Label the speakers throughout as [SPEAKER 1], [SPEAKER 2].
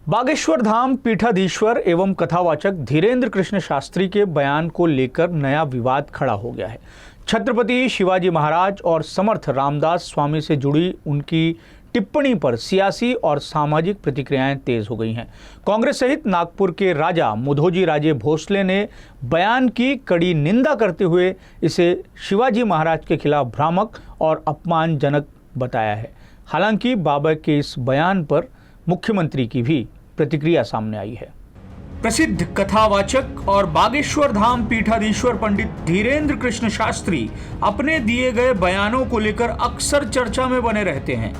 [SPEAKER 1] बागेश्वर धाम पीठाधीश्वर एवं कथावाचक धीरेन्द्र कृष्ण शास्त्री के बयान को लेकर नया विवाद खड़ा हो गया है। छत्रपति शिवाजी महाराज और समर्थ रामदास स्वामी से जुड़ी उनकी टिप्पणी पर सियासी और सामाजिक प्रतिक्रियाएं तेज हो गई हैं। कांग्रेस सहित नागपुर के राजा मुधोजी राजे भोसले ने बयान की कड़ी निंदा करते हुए इसे शिवाजी महाराज के खिलाफ भ्रामक और अपमानजनक बताया है। हालांकि बाबा के इस बयान पर मुख्यमंत्री की भी प्रतिक्रिया सामने आई है। प्रसिद्ध कथावाचक और बागेश्वर धाम पीठाधीश्वर पंडित धीरेन्द्र कृष्ण शास्त्री अपने दिए गए बयानों को लेकर अक्सर चर्चा में बने रहते हैं।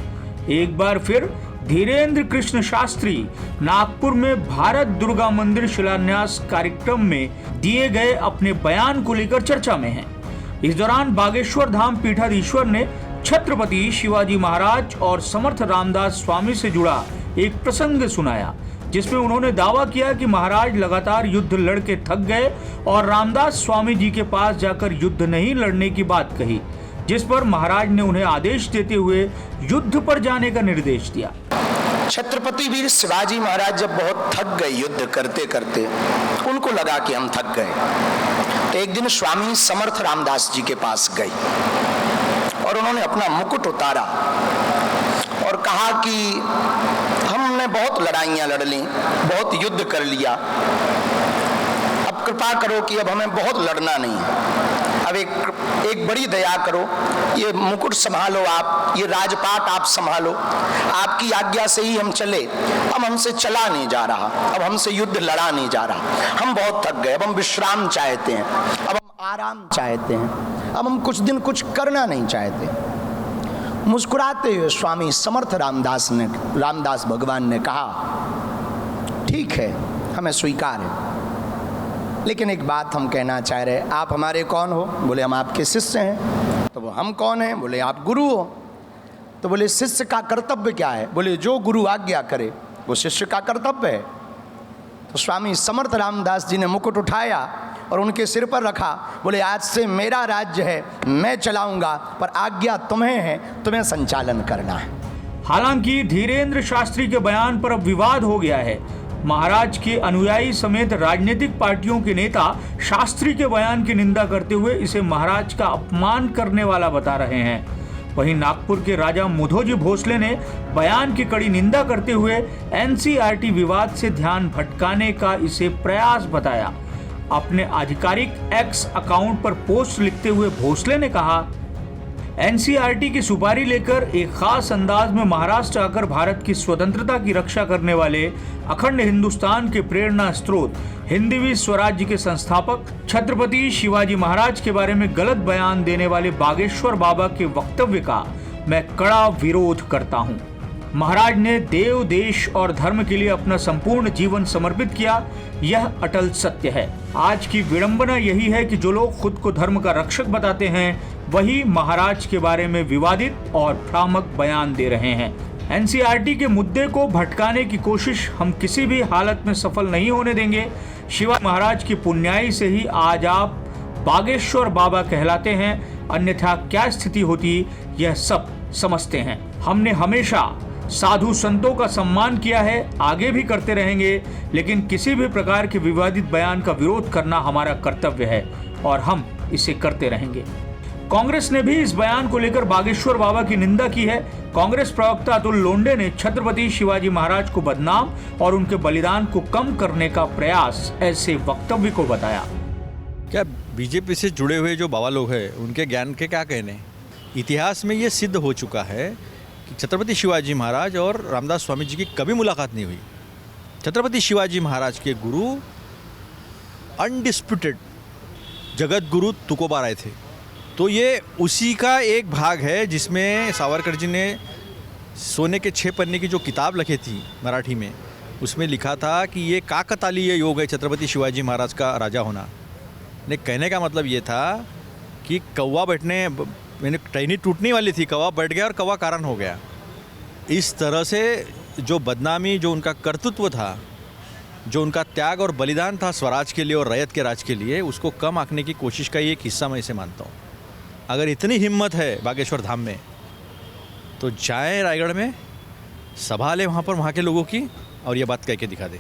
[SPEAKER 1] एक बार फिर धीरेन्द्र कृष्ण शास्त्री नागपुर में भारत दुर्गा मंदिर शिलान्यास कार्यक्रम में दिए गए अपने बयान को लेकर चर्चा में हैं। इस दौरान बागेश्वर धाम पीठाधीश्वर ने छत्रपति शिवाजी महाराज और समर्थ रामदास स्वामी से जुड़ा एक प्रसंग सुनाया, जिसमें उन्होंने दावा किया कि महाराज लगातार युद्ध लड़के थक गए और रामदास स्वामी जी के पास जाकर युद्ध नहीं लड़ने की बात कही, जिस पर महाराज ने उन्हें आदेश देते हुए युद्ध पर जाने का निर्देश दिया।
[SPEAKER 2] छत्रपति वीर शिवाजी महाराज जब बहुत थक गए युद्ध करते करते, उनको लगा कि हम थक गए, तो एक दिन स्वामी समर्थ रामदास जी के पास गए और उन्होंने अपना मुकुट उतारा और कहा कि हमने बहुत लड़ाइयां लड़ ली, बहुत युद्ध कर लिया, अब कृपा करो कि अब हमें बहुत लड़ना नहीं, अब एक बड़ी दया करो, ये मुकुट संभालो आप, ये राजपाट आप संभालो, आपकी आज्ञा से ही हम चले, अब हमसे चला नहीं जा रहा, अब हमसे युद्ध लड़ा नहीं जा रहा, हम बहुत थक गए, अब हम विश्राम चाहते हैं, अब हम आराम चाहते हैं, अब हम कुछ दिन कुछ करना नहीं चाहते। मुस्कुराते हुए स्वामी समर्थ रामदास भगवान ने कहा, ठीक है, हमें स्वीकार है, लेकिन एक बात हम कहना चाह रहे हैं, आप हमारे कौन हो? बोले हम आपके शिष्य हैं। तो हम कौन हैं? बोले आप गुरु हो। तो बोले शिष्य का कर्तव्य क्या है? बोले जो गुरु आज्ञा करे वो शिष्य का कर्तव्य है। तो स्वामी समर्थ रामदास जी ने मुकुट उठाया और उनके सिर पर रखा, बोले आज से मेरा राज्य है, मैं चलाऊंगा, पर आज्ञा तुम्हें है, तुम्हें संचालन करना है।
[SPEAKER 1] हालांकि धीरेन्द्र शास्त्री के बयान पर अब विवाद हो गया है। महाराज के अनुयायी समेत राजनीतिक पार्टियों के नेता शास्त्री के बयान की निंदा करते हुए इसे महाराज का अपमान करने वाला बता रहे हैं। वहीं नागपुर के राजा मुधोजी भोसले ने बयान की कड़ी निंदा करते हुए एनसीईआरटी विवाद से ध्यान भटकाने का इसे प्रयास बताया। अपने आधिकारिक एक्स अकाउंट पर पोस्ट लिखते हुए भोसले ने कहा, एनसीईआरटी की सुपारी लेकर एक खास अंदाज में महाराष्ट्र आकर भारत की स्वतंत्रता की रक्षा करने वाले अखंड हिंदुस्तान के प्रेरणा स्रोत हिंदवी स्वराज्य के संस्थापक छत्रपति शिवाजी महाराज के बारे में गलत बयान देने वाले बागेश्वर बाबा के वक्तव्य का मैं कड़ा विरोध करता हूं। महाराज ने देव, देश और धर्म के लिए अपना संपूर्ण जीवन समर्पित किया, यह अटल सत्य है। आज की विडंबना यही है कि जो लोग खुद को धर्म का रक्षक बताते हैं, वही महाराज के बारे में विवादित और भ्रामक बयान दे रहे हैं। एनसीईआरटी के मुद्दे को भटकाने की कोशिश हम किसी भी हालत में सफल नहीं होने देंगे। शिवाजी महाराज की पुण्याई से ही आज आप बागेश्वर बाबा कहलाते हैं, अन्यथा क्या स्थिति होती यह सब समझते हैं। हमने हमेशा साधु संतों का सम्मान किया है, आगे भी करते रहेंगे, लेकिन किसी भी प्रकार के विवादित बयान का विरोध करना हमारा कर्तव्य है और हम इसे करते रहेंगे। कांग्रेस ने भी इस बयान को लेकर बागेश्वर बाबा की निंदा की है। कांग्रेस प्रवक्ता अतुल लोंडे ने छत्रपति शिवाजी महाराज को बदनाम और उनके बलिदान को कम करने का प्रयास ऐसे वक्तव्य को बताया।
[SPEAKER 3] क्या बीजेपी से जुड़े हुए जो बाबा लोग हैं उनके ज्ञान के क्या कहने? इतिहास में ये सिद्ध हो चुका है कि छत्रपति शिवाजी महाराज और रामदास स्वामी जी की कभी मुलाकात नहीं हुई। छत्रपति शिवाजी महाराज के गुरु अनडिस्प्यूटेड जगत गुरु तुकोबा राय थे। तो ये उसी का एक भाग है जिसमें सावरकर जी ने सोने के 6 पन्ने की जो किताब लिखी थी मराठी में, उसमें लिखा था कि ये काकतालीय योग है छत्रपति शिवाजी महाराज का राजा होना। ने कहने का मतलब ये था कि कौवा बैठने मैंने टहनी टूटने वाली थी, कौवा बैठ गया और कौवा कारण हो गया। इस तरह से जो बदनामी, जो उनका कर्तृत्व था, जो उनका त्याग और बलिदान था स्वराज के लिए और रैयत के राज के लिए, उसको कम आंकने की कोशिश का ये एक हिस्सा मैं इसे मानता हूँ। अगर इतनी हिम्मत है बागेश्वर धाम में तो जाएं रायगढ़ में, सभा लें वहाँ पर वहाँ के लोगों की और ये बात कह के दिखा दे।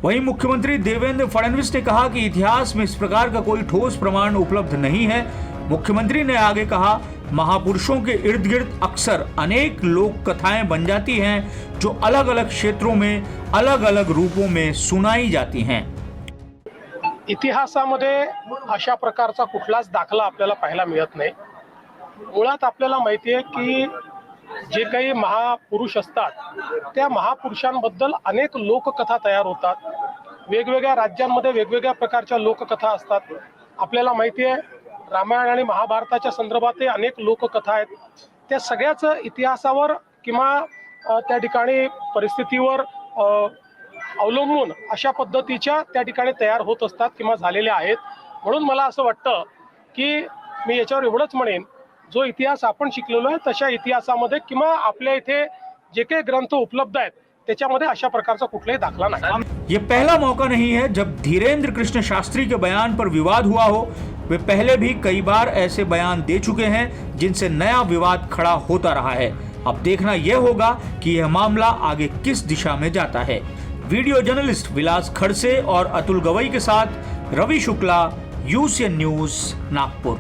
[SPEAKER 1] वहीं मुख्यमंत्री देवेंद्र फडणवीस ने कहा कि इतिहास में इस प्रकार का कोई ठोस प्रमाण उपलब्ध नहीं है। मुख्यमंत्री ने आगे कहा, महापुरुषों के इर्द गिर्द अक्सर अनेक लोक कथाएं बन जाती हैं जो अलग अलग क्षेत्रों में अलग अलग रूपों में सुनाई जाती हैं।
[SPEAKER 4] इतिहासामध्ये अशा प्रकारचा कुठलाच दाखला आपल्याला पाहायला मिळत नाही। मुळात आपल्याला माहिती आहे की जे काही महापुरुष असतात त्या महापुरुषांबद्दल अनेक लोककथा तयार होतात। वेगवेगळ्या राज्यांमध्ये वेगवेगळ्या प्रकारच्या लोककथा असतात। आपल्याला माहिती आहे रामायण आणि महाभारताच्या संदर्भात अनेक लोककथा आहेत। त्या सगळ्याच इतिहासावर किंवा त्या ठिकाणी परिस्थितीवर अवलंबून अशा पद्धतीच्या त्या ठिकाणी तयार होत असतात किंवा झालेल्या आहेत। म्हणून मला असं वाटतं की मी याच्यावर एवढंच म्हणेन, जो इतिहास आपण शिकलेलो आहे तशा इतिहासामध्ये किंवा आपल्या इथे जे काही ग्रंथ उपलब्ध आहेत त्याच्यामध्ये अशा प्रकारचा कुठलाही दाखला नाही।
[SPEAKER 1] ये पहला मौका नहीं है जब धीरेन्द्र कृष्ण शास्त्री के बयान पर विवाद हुआ हो। वे पहले भी कई बार ऐसे बयान दे चुके हैं जिनसे नया विवाद खड़ा होता रहा है। अब देखना यह होगा कि यह मामला आगे किस दिशा में जाता है। वीडियो जर्नलिस्ट विलास खड़से और अतुल गवई के साथ रवि शुक्ला, यूसीएन न्यूज, नागपुर।